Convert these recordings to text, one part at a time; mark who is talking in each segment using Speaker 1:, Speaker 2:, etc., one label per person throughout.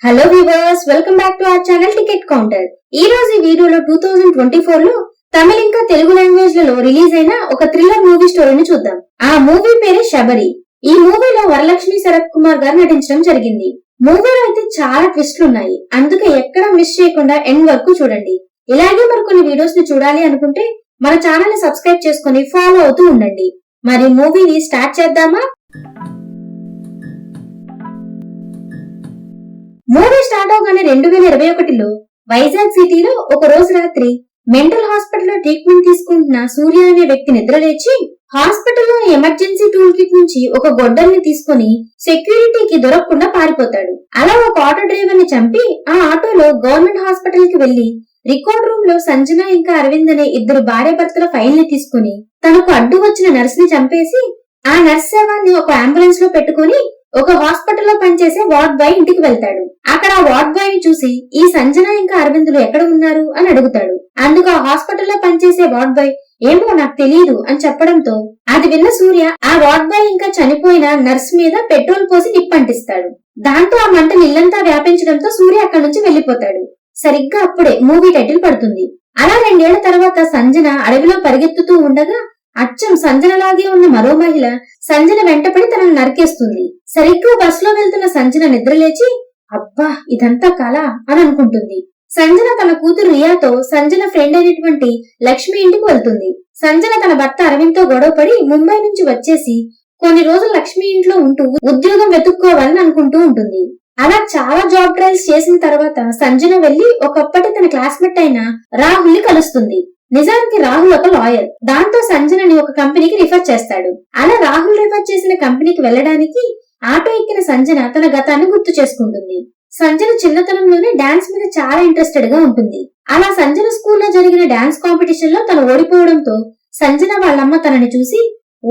Speaker 1: Hello viewers, welcome back to our channel ticket counter. ఈ రోజు ఈ వీడియోలో 2024 లో తమిళ ఇంకా తెలుగు లాంగ్వేజ్ లలో రిలీజ్ అయిన ఒక థ్రిల్లర్ మూవీ స్టోరీని చూద్దాం. ఆ మూవీ పేరే శబరి. ఈ మూవీలో వరలక్ష్మి శరత్ కుమార్ గారు నటించడం జరిగింది. మూవీలో అయితే చాలా ట్విస్ట్లు ఉన్నాయి, అందుకే ఎక్కడ మిస్ చేయకుండా ఎండ్ వరకు చూడండి. ఇలాగే మరికొన్ని వీడియోస్ ని చూడాలి అనుకుంటే మన ఛానల్ ని సబ్స్క్రైబ్ చేసుకుని ఫాలో అవుతూ ఉండండి. మరి మూవీని స్టార్ట్ చేద్దామా? మూవీ స్టార్ట్ అవగానే 2021లో వైజాగ్ సిటీలో ఒక రోజు రాత్రి మెంటల్ హాస్పిటల్లో ట్రీట్మెంట్ తీసుకుంటున్న సూర్య అనే వ్యక్తి నిద్రలేచి హాస్పిటల్లో ఎమర్జెన్సీ టూల్ కిట్ నుంచి ఒక గొడ్డల్ని తీసుకుని సెక్యూరిటీకి దొరకకుండా పారిపోతాడు. అలా ఒక ఆటో డ్రైవర్ ని చంపి ఆ ఆటోలో గవర్నమెంట్ హాస్పిటల్ కి వెళ్లి రికార్డ్ రూమ్ లో సంజన ఇంకా అరవింద్ అనే ఇద్దరు భార్యాభర్తల ఫైల్ ని తీసుకుని తనకు అడ్డు వచ్చిన నర్స్ ని చంపేసి ఆ నర్స్ శవాన్ని ఒక అంబులెన్స్ లో పెట్టుకుని ఒక హాస్పిటల్లో పనిచేసే వార్డ్ బాయ్ ఇంటికి వెళ్తాడు. అక్కడ ఆ వార్డ్ బాయ్ ని చూసి ఈ సంజన ఇంకా అరవిందులు ఎక్కడ ఉన్నారు అని అడుగుతాడు. అందుకు ఆ హాస్పిటల్లో పనిచేసే వార్డ్ బాయ్ ఏమో నాకు తెలియదు అని చెప్పడంతో అది విన్న సూర్య ఆ వార్డ్ బాయ్ ఇంకా చనిపోయిన నర్స్ మీద పెట్రోల్ పోసి నిప్పంటిస్తాడు. దాంతో ఆ మంటలు ఇల్లంతా వ్యాపించడంతో సూర్య అక్కడి నుంచి వెళ్లిపోతాడు. సరిగ్గా అప్పుడే మూవీ టైటిల్ పడుతుంది. అలా 2 ఏళ్ల తర్వాత సంజన అడవిలో పరిగెత్తుతూ ఉండగా అచ్చం సంజనలాగే ఉన్న మరో మహిళ సంజన వెంటపడి తనను నరికేస్తుంది. సరిగ్గా బస్సులో వెళ్తున్న సంజన నిద్రలేచి అబ్బా ఇదంతా కళ అని అనుకుంటుంది. సంజన తన కూతురు రియాతో సంజన ఫ్రెండ్ అయినటువంటి లక్ష్మి ఇంటికి వెళ్తుంది. సంజన తన భర్త అరవింద్ తో గొడవపడి ముంబై నుంచి వచ్చేసి కొన్ని రోజులు లక్ష్మి ఇంట్లో ఉంటూ ఉద్యోగం వెతుక్కోవాలని అనుకుంటూ ఉంటుంది. అలా చాలా జాబ్ ట్రయల్స్ చేసిన తర్వాత సంజన వెళ్లి ఒకప్పటి తన క్లాస్మేట్ అయిన రాహుల్ ని కలుస్తుంది. నిజానికి రాహుల్ ఒక లాయర్. దాంతో సంజనని ఒక కంపెనీకి రిఫర్ చేస్తాడు. అలా రాహుల్ రిఫర్ చేసిన కంపెనీకి వెళ్లడానికి ఆటో ఎక్కిన సంజన తన గతాన్ని గుర్తు చేసుకుంటుంది. సంజన చిన్నతనంలోనే డాన్స్ మీద చాలా ఇంట్రెస్టెడ్ గా ఉంటుంది. అలా సంజన స్కూల్లో జరిగిన డాన్స్ కాంపిటీషన్ లో తను ఓడిపోవడంతో సంజన వాళ్ళమ్మ తనని చూసి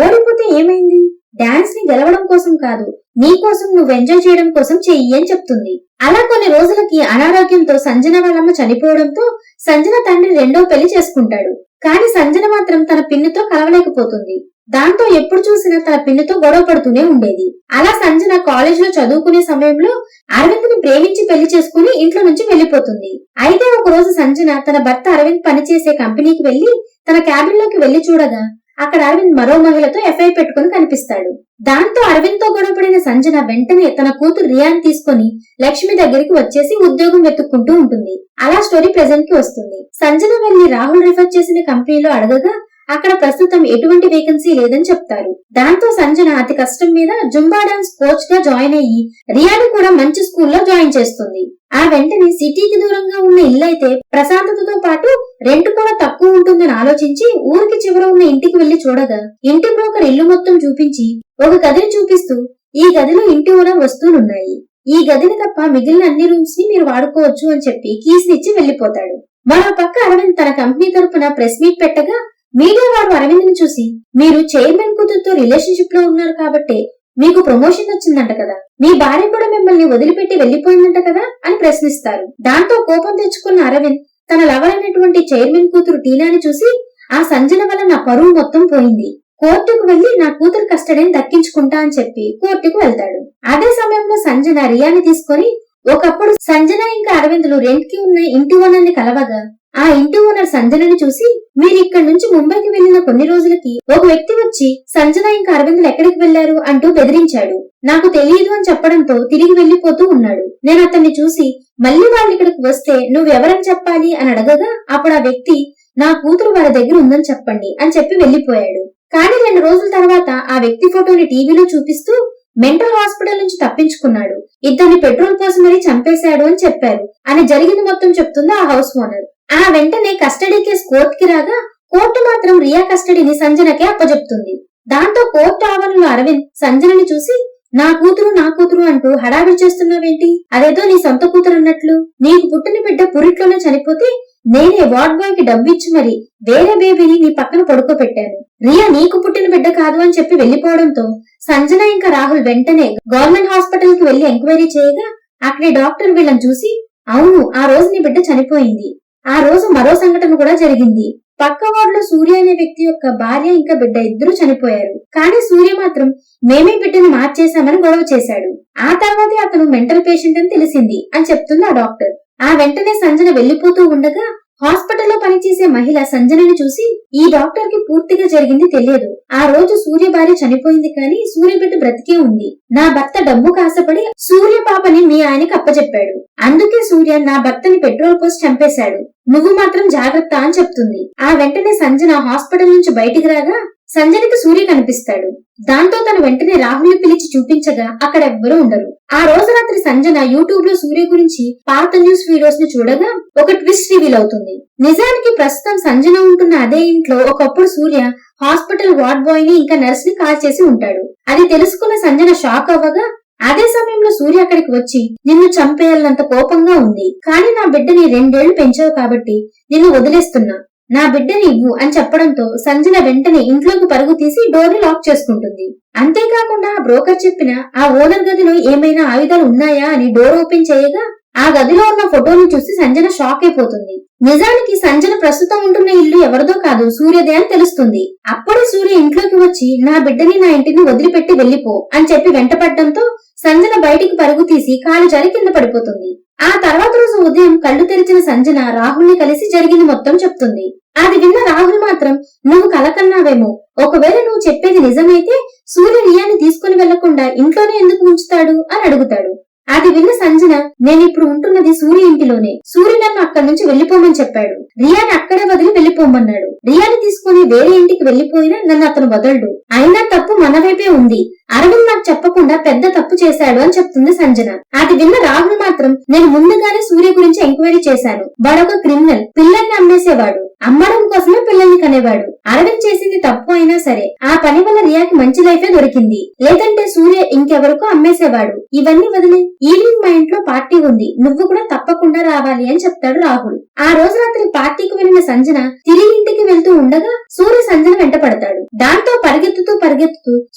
Speaker 1: ఓడిపోతే ఏమైంది, డాన్స్ ని గెలవడం కోసం కాదు, నీ కోసం నువ్వు ఎంజాయ్ చేయడం కోసం చెయ్యి అని చెప్తుంది. అలా కొన్ని రోజులకి అనారోగ్యంతో సంజన వాళ్ళమ్మ చనిపోవడంతో సంజన తండ్రి రెండో పెళ్లి చేసుకుంటాడు. కానీ సంజన మాత్రం తన పిన్నితో కలవలేకపోతుంది. దాంతో ఎప్పుడు చూసినా తన పిన్నితో గొడవ పడుతూనే ఉండేది. అలా సంజన కాలేజ్ లో చదువుకునే సమయంలో అరవింద్ ని ప్రేమించి పెళ్లి చేసుకుని ఇంట్లో నుంచి వెళ్లిపోతుంది. అయితే ఒక రోజు సంజన తన భర్త అరవింద్ పనిచేసే కంపెనీకి వెళ్లి తన క్యాబిన్ లోకి వెళ్లి చూడగా అక్కడ అరవింద్ మరో మహిళతో ఎఫ్ఐ పెట్టుకుని కనిపిస్తాడు. దాంతో అరవింద్ తో గొడవపడిన సంజన వెంటనే తన కూతురు రియాని తీసుకుని లక్ష్మి దగ్గరికి వచ్చేసి ఉద్యోగం వెతుక్కుంటూ ఉంటుంది. అలా స్టోరీ ప్రెజెంట్ కి వస్తుంది. సంజన వెళ్లి రాహుల్ రిఫర్ చేసిన కంపెనీలో అడగగా అక్కడ ప్రస్తుతం ఎటువంటి వేకెన్సీ లేదని చెప్తారు. దాంతో సంజన అతి కష్టం మీద జుంబా డాన్స్ కోచ్ గా జాయిన్ అయ్యి రియాని కూడా మంచి స్కూల్లో జాయిన్ చేస్తుంది. ఆ వెంటనే సిటీకి దూరంగా ఉన్న ఇల్లైతే ప్రశాంతతతో పాటు రెంట్ కూడా తక్కువ ఉంటుందని ఆలోచించి ఊరికి చివర ఉన్న ఇంటికి వెళ్లి చూడగా ఇంటి బ్రోకర్ ఇల్లు మొత్తం చూపించి ఒక గదిని చూపిస్తూ ఈ గదిలో ఇంటి ఓనర్ వస్తువులున్నాయి, ఈ గదిని తప్ప మిగిలిన అన్ని రూమ్స్ ని మీరు వాడుకోవచ్చు అని చెప్పి కీస్ ఇచ్చి వెళ్లిపోతాడు. మరో పక్క అరవింద్ తన కంపెనీ తరపున ప్రెస్ మీట్ పెట్టగా మీడియా వారు అరవింద్ ని చూసి మీరు చైర్మన్ కూతురుతో రిలేషన్షిప్ లో ఉన్నారు కాబట్టి మీకు ప్రమోషన్ వచ్చిందంట కదా, మీ భార్య కూడా మిమ్మల్ని వదిలిపెట్టి వెళ్లిపోయిందంట కదా అని ప్రశ్నిస్తారు. దాంతో కోపం తెచ్చుకున్న అరవింద్ తన లవర్ అయినటువంటి చైర్మన్ కూతురు టీనాని చూసి ఆ సంజన వల్ల నా పరువు మొత్తం పోయింది, కోర్టుకు వెళ్లి నా కూతురు కస్టడీని దక్కించుకుంటా అని చెప్పి కోర్టుకు వెళ్తాడు. అదే సమయంలో సంజన రియాని తీసుకుని ఒకప్పుడు సంజన ఇంకా అరవిందులు రెంట్ కి ఉన్న ఇంటి ఓనర్ ని కలవగా ఆ ఇంటి ఓనర్ సంజనని చూసి మీరు ఇక్కడి నుంచి ముంబైకి వెళ్లిన కొన్ని రోజులకి ఒక వ్యక్తి వచ్చి సంజన ఇంకా అరవిందులు ఎక్కడికి వెళ్లారు అంటూ బెదిరించాడు, నాకు తెలియదు అని చెప్పడంతో తిరిగి వెళ్లిపోతూ ఉన్నాడు. నేను అతన్ని చూసి మళ్లీ వాళ్ళు ఇక్కడికి వస్తే నువ్వెవరని చెప్పాలి అని అడగగా అప్పుడు ఆ వ్యక్తి నా కూతురు వాళ్ళ దగ్గర ఉందని చెప్పండి అని చెప్పి వెళ్లిపోయాడు. కానీ 2 రోజుల తర్వాత ఆ వ్యక్తి ఫోటోని టీవీలో చూపిస్తూ మెంటల్ హాస్పిటల్ నుంచి తప్పించుకున్నాడు, ఇద్దరిని పెట్రోల్ పోసి మరీ చంపేశాడు అని చెప్పారు అని జరిగింది మొత్తం చెప్తుంది ఆ హౌస్ ఓనర్. ఆ వెంటనే కస్టడీ కేసు కోర్టుకి రాగా కోర్టు మాత్రం రియా కస్టడీని సంజనకే అప్పజెప్తుంది. దాంతో కోర్టు ఆవరణలో అరవింద్ సంజనని చూసి నా కూతురు అంటూ హడావిడి చేస్తున్నావేంటి, అదేదో నీ సొంత కూతురు అన్నట్లు, నీకు పుట్టిన బిడ్డ పురిట్లోనే చనిపోతే నేనే వార్డ్ బాయ్ కి డబ్బిచ్చి మరి వేరే బేబీని నీ పక్కన పడుకోబెట్టాను, రియా నీకు పుట్టిన బిడ్డ కాదు అని చెప్పి వెళ్లిపోవడంతో సంజన ఇంకా రాహుల్ వెంటనే గవర్నమెంట్ హాస్పిటల్ కి వెళ్లి ఎంక్వైరీ చేయగా అక్కడి డాక్టర్ వీళ్ళని చూసి అవును ఆ రోజు నీ బిడ్డ చనిపోయింది, ఆ రోజు మరో సంఘటన కూడా జరిగింది, పక్క వార్డులో సూర్య అనే వ్యక్తి యొక్క భార్య ఇంకా బిడ్డ ఇద్దరు చనిపోయారు. కానీ సూర్య మాత్రం మేమే బిడ్డను మార్చేశామని గొడవ చేశాడు. ఆ తర్వాతే అతను మెంటల్ పేషెంట్ అని తెలిసింది అని చెప్తుంది ఆ డాక్టర్. ఆ వెంటనే సంజన వెళ్లిపోతూ ఉండగా హాస్పిటల్లో పనిచేసే మహిళ సంజనని చూసి ఈ డాక్టర్ కి పూర్తిగా జరిగింది తెలియదు. ఆ రోజు సూర్య భార్య చనిపోయింది కానీ సూర్య బిడ్డ బ్రతికే ఉంది. నా భర్త డబ్బు కాసపడి సూర్య పాపని మీ ఆయనకి అప్పచెప్పాడు. అందుకే సూర్య నా భర్తని పెట్రోల్ పోసి చంపేశాడు. నువ్వు మాత్రం జాగ్రత్త అని చెప్తుంది. ఆ వెంటనే సంజన హాస్పిటల్ నుంచి బయటికి రాగా సంజనకి సూర్య కనిపిస్తాడు. దాంతో తను వెంటనే రాహుల్ ని పిలిచి చూపించగా అక్కడ ఎవ్వరూ ఉండరు. ఆ రోజు రాత్రి సంజన యూట్యూబ్ లో సూర్య గురించి పాత న్యూస్ వీడియోస్ ని చూడగా ఒక ట్విస్ట్ రివీల్ అవుతుంది. నిజానికి ప్రస్తుతం సంజన ఉంటున్న అదే ఇంట్లో ఒకప్పుడు సూర్య హాస్పిటల్ వార్డ్ బాయ్ ని ఇంకా నర్స్ ని కాల్ చేసి ఉంటాడు. అది తెలుసుకున్న సంజన షాక్ అవ్వగా అదే సమయంలో సూర్య అక్కడికి వచ్చి నిన్ను చంపేయాలన్నంత కోపంగా ఉంది. కానీ నా బిడ్డని 2 ఏళ్లు పెంచావు కాబట్టి నిన్ను వదిలేస్తున్నా, నా బిడ్డని ఇవ్వు అని చెప్పడంతో సంజన వెంటనే ఇంట్లోకి పరుగు తీసి డోర్ ని లాక్ చేసుకుంటుంది. అంతేకాకుండా ఆ బ్రోకర్ చెప్పిన ఆ ఓనర్ గదిలో ఏమైనా ఆయుధాలు ఉన్నాయా అని డోర్ ఓపెన్ చేయగా ఆ గదిలో ఉన్న ఫోటోని చూసి సంజన షాక్ అయిపోతుంది. నిజానికి సంజన ప్రస్తుతం ఉంటున్న ఇల్లు ఎవరిదో కాదు సూర్యదే అని తెలుస్తుంది. అప్పుడే సూర్య ఇంట్లోకి వచ్చి నా బిడ్డని నా ఇంటిని వదిలిపెట్టి వెళ్లిపో అని చెప్పి వెంటపడడంతో సంజన బయటికి పరుగు తీసి కాలు జారి కింద పడిపోతుంది. ఆ తర్వాత రోజు ఉదయం కళ్ళు తెరిచిన సంజన రాహుల్ ని కలిసి జరిగింది మొత్తం చెప్తుంది. అది విన్న రాహుల్ మాత్రం నువ్వు కలకన్నావేమో, ఒకవేళ నువ్వు చెప్పేది నిజమైతే సూర్య రియాని తీసుకుని వెళ్లకుండా ఇంట్లోనే ఎందుకు ఉంచుతాడు అని అడుగుతాడు. అది విన్న సంజన నేనిప్పుడు ఉంటున్నది సూర్య ఇంటిలోనే, సూర్య నన్ను అక్కడి నుంచి వెళ్లిపోమని చెప్పాడు, రియాని అక్కడే వదిలి వెళ్లిపోమన్నాడు. రియాని తీసుకుని వేరే ఇంటికి వెళ్లిపోయినా నన్ను అతను వదలడు, అయినా తప్పు మన వైపే ఉంది, అరవింద్ నాకు చెప్పకుండా పెద్ద తప్పు చేశాడు అని చెప్తుంది సంజన. అది విన్న రాహుల్ మాత్రం నేను ముందుగానే సూర్య గురించి ఎంక్వైరీ చేశాను, వాడొక క్రిమినల్, పిల్లల్ని అమ్మేసేవాడు, అమ్మడం కోసమే పిల్లల్ని కనేవాడు, అరవింద్ చేసింది తప్పు అయినా సరే ఆ పని వల్ల రియాకి మంచి లైఫే దొరికింది, లేదంటే సూర్య ఇంకెవరికో అమ్మేసేవాడు. ఇవన్నీ వదిలే, ఈవినింగ్ మా ఇంట్లో పార్టీ ఉంది, నువ్వు కూడా తప్పకుండా రావాలి అని చెప్తాడు రాహుల్. ఆ రోజు రాత్రి పార్టీకి వెళ్లిన సంజన తిరిగి ఇంటికి వెళ్తూ ఉండగా సూర్య సంజన వెంట పడతాడు. దాంతో పరిగెత్తుతూ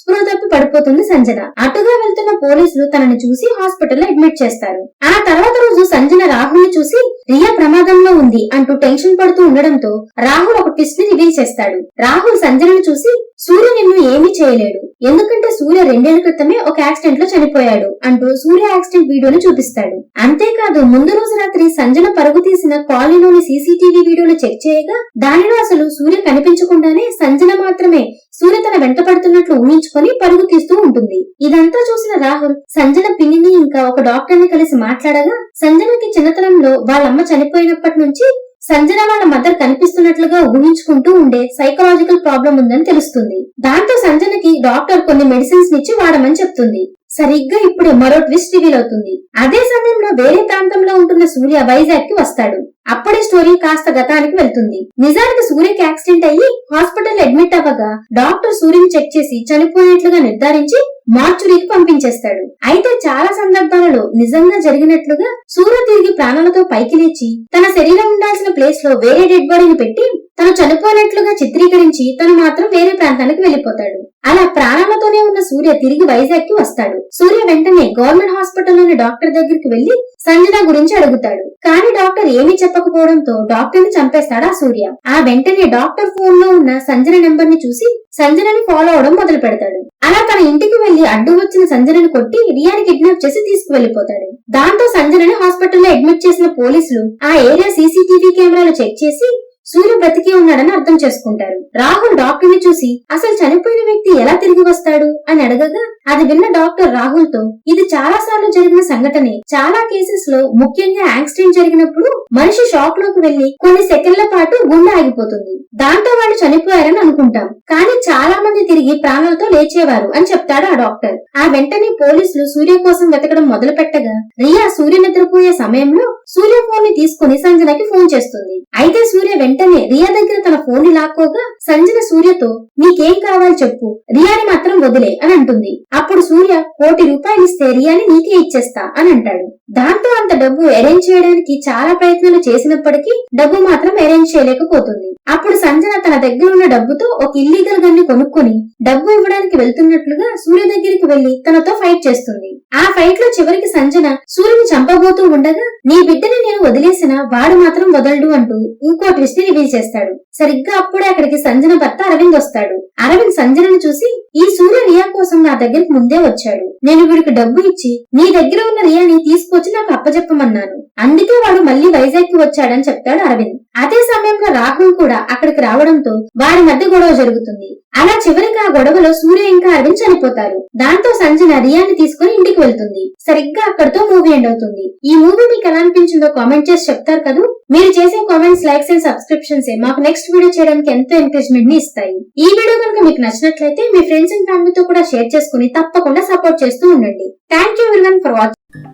Speaker 1: స్పృహ తప్పి పడిపోతుంది సంజన. అటుగా వెళ్తున్న పోలీసులు తనని చూసి హాస్పిటల్లో అడ్మిట్ చేస్తారు. ఆ తర్వాత రోజు సంజన రాహుల్ ని చూసి రియా ప్రమాదంలో ఉంది అంటూ టెన్షన్ పడుతూ ఉండడంతో రాహుల్ ఒక ట్విస్ట్ ని రివీల్ చేస్తాడు. రాహుల్ సంజనను చూసి సూర్య నిన్ను ఏమీ చేయలేడు, ఎందుకంటే సూర్య 2 ఏళ్ల క్రితమే ఒక యాక్సిడెంట్ లో చనిపోయాడు అంటూ సూర్య యాక్సిడెంట్ వీడియోని చూపిస్తాడు. అంతేకాదు ముందు రోజు రాత్రి సంజన పరుగు తీసిన కాలనీలోని సీసీటీవీ వీడియోలు చెక్ చేయగా దానిలో అసలు సూర్య కనిపించకుండానే సంజన మాత్రమే సూర్య తన వెంట పడుతున్నట్లు ఊహించుకొని పరుగు తీస్తూ ఉంటుంది. ఇదంతా చూసిన రాహుల్ సంజన పిన్నిని ఇంకా ఒక డాక్టర్ ని కలిసి మాట్లాడగా సంజనకి చిన్నతనంలో వాళ్ళమ్మ చనిపోయినప్పటి నుంచి సంజన వాళ్ళ మదర్ కనిపిస్తున్నట్లుగా ఊహించుకుంటూ ఉండే సైకలాజికల్ ప్రాబ్లం ఉందని తెలుస్తుంది. దాంతో సంజనకి డాక్టర్ కొన్ని మెడిసిన్స్ ఇచ్చి వాడమని చెప్తుంది. సరిగ్గా ఇప్పుడే మరో ట్విస్ట్ రివీల్ అవుతుంది. అదే సమయంలో వేరే ప్రాంతంలో ఉంటున్న సూర్య వైజాగ్ కి వస్తాడు. అప్పుడే స్టోరీ కాస్త గతానికి వెళ్తుంది. నిజానికి సూర్యకి యాక్సిడెంట్ అయ్యి హాస్పిటల్ అడ్మిట్ అవ్వగా డాక్టర్ సూర్యని చెక్ చేసి చనిపోయినట్లుగా నిర్ధారించి మార్చురీకి పంపించేస్తాడు. అయితే చాలా సందర్భాలలో నిజంగా జరిగినట్లుగా సూర్య తిరిగి ప్రాణాలతో పైకి లేచి తన శరీరం ఉండాల్సిన ప్లేస్ లో వేరే డెడ్ బాడీని పెట్టి తను చనిపోయినట్లుగా చిత్రీకరించి తను మాత్రం వేరే ప్రాంతానికి వెళ్లిపోతాడు. అలా ప్రాణాలతోనే ఉన్న సూర్య తిరిగి వైజాగ్ కి వస్తాడు. సూర్య వెంటనే గవర్నమెంట్ హాస్పిటల్లోని డాక్టర్ దగ్గరికి వెళ్లి సంజన గురించి అడుగుతాడు. కానీ డాక్టర్ ఏమీ చెప్పకపోవడంతో డాక్టర్ ని చంపేస్తాడు ఆ సూర్య. ఆ వెంటనే డాక్టర్ ఫోన్ లో ఉన్న సంజన నెంబర్ ని చూసి సంజనని ఫాలో అవడం మొదలు పెడతాడు. అలా తన ఇంటికి వెళ్లి అడ్డు వచ్చిన సంజనని కొట్టి రియాని కిడ్నాప్ చేసి తీసుకువెళ్లిపోతాడు. దాంతో సంజనని హాస్పిటల్లో అడ్మిట్ చేసిన పోలీసులు ఆ ఏరియా సీసీటీవీ కెమెరాలు చెక్ చేసి సూర్య బ్రతికి ఉన్నాడని అర్థం చేసుకుంటారు. రాహుల్ డాక్టర్ ని చూసి అసలు చనిపోయిన వ్యక్తి ఎలా తిరిగి వస్తాడు అని అడగగా అది విన్న డాక్టర్ రాహుల్ తో ఇది చాలా సార్లు జరిగిన సంఘటనే, చాలా కేసెస్ లో ముఖ్యంగా యాక్సిడెంట్ జరిగినప్పుడు మనిషి షాక్ లోకి వెళ్లి కొన్ని సెకండ్ల పాటు గుండె ఆగిపోతుంది, దాంతో వాళ్ళు చనిపోయారని అనుకుంటాం, కానీ చాలా మంది తిరిగి ప్రాణాలతో లేచేవారు అని చెప్తాడు ఆ డాక్టర్. ఆ వెంటనే పోలీసులు సూర్య కోసం వెతకడం మొదలు పెట్టగా రియా సూర్య నిద్రపోయే సమయంలో సూర్య ఫోన్ ని తీసుకుని సంజనకి ఫోన్ చేస్తుంది. అయితే సూర్య వెంటనే రియా దగ్గర తన ఫోన్ ని లాక్కోగా సంజన సూర్యతో నీకేం కావాలి చెప్పు, రియాని మాత్రం వదిలే అని అంటుంది. అప్పుడు సూర్య 1 కోటి రూపాయలు ఇస్తే రియాని నీకే ఇచ్చేస్తా అని అంటాడు. దాంతో అంత డబ్బు అరేంజ్ చేయడానికి చాలా ప్రయత్నాలు చేసినప్పటికీ డబ్బు మాత్రం అరేంజ్ చేయలేకపోతుంది. అప్పుడు సంజన తన దగ్గర ఉన్న డబ్బుతో ఒక ఇల్లీగల్ గన్ ని కొనుక్కొని డబ్బు ఇవ్వడానికి వెళ్తున్నట్లుగా సూర్య దగ్గరికి వెళ్లి తనతో ఫైట్ చేస్తుంది. ఆ ఫైట్ లో చివరికి సంజన సూర్యుని చంపబోతూ ఉండగా నీ బిడ్డ బిడ్డని నేను వదిలేసినా వాడు మాత్రం వదలడు అంటూ ఇంకో ట్విస్ట్ ని రివీల్ చేస్తాడు. సరిగ్గా అప్పుడే అక్కడికి సంజన భర్త అరవింద్ వస్తాడు. అరవింద్ సంజనను చూసి, ఈ సూర్య రియా కోసం నా దగ్గరికి ముందే వచ్చాడు. నేను వీడికి డబ్బు ఇచ్చి నీ దగ్గర ఉన్న రియాని తీసుకొచ్చి నాకు అప్పచెప్పమన్నాను. అందుకే వాడు మళ్ళీ వైజాగ్ కి వచ్చాడని చెప్తాడు అరవింద్. అదే సమయంలో రాహుల్ కూడా అక్కడికి రావడంతో వారి మధ్య గొడవ జరుగుతుంది. అలా చివరికి ఆ గొడవలో సూర్య ఇంకా అరవింద్ చనిపోతారు. దాంతో సంజన రియాని తీసుకుని ఇంటికి వెళ్తుంది. సరిగ్గా అక్కడితో మూవీ ఎండ్ అవుతుంది. ఈ మూవీ మీకు ఎలా అనిపించిందో కామెంట్ చేసి చెప్తారు కదా. మీరు చేసే కామెంట్స్, లైక్స్ అండ్ సబ్స్క్రిప్షన్స్ మాకు నెక్స్ట్ వీడియో చేయడానికి ఎంతో ఎంకరేజ్మెంట్ ని ఇస్తాయి. ఈ వీడియో కనుక మీకు నచ్చినట్లయితే మీ ఫ్రెండ్స్ అండ్ ఫ్యామిలీతో కూడా షేర్ చేసుకుని తప్పకుండా సపోర్ట్ చేస్తూ ఉండండి. Thank you everyone for watching.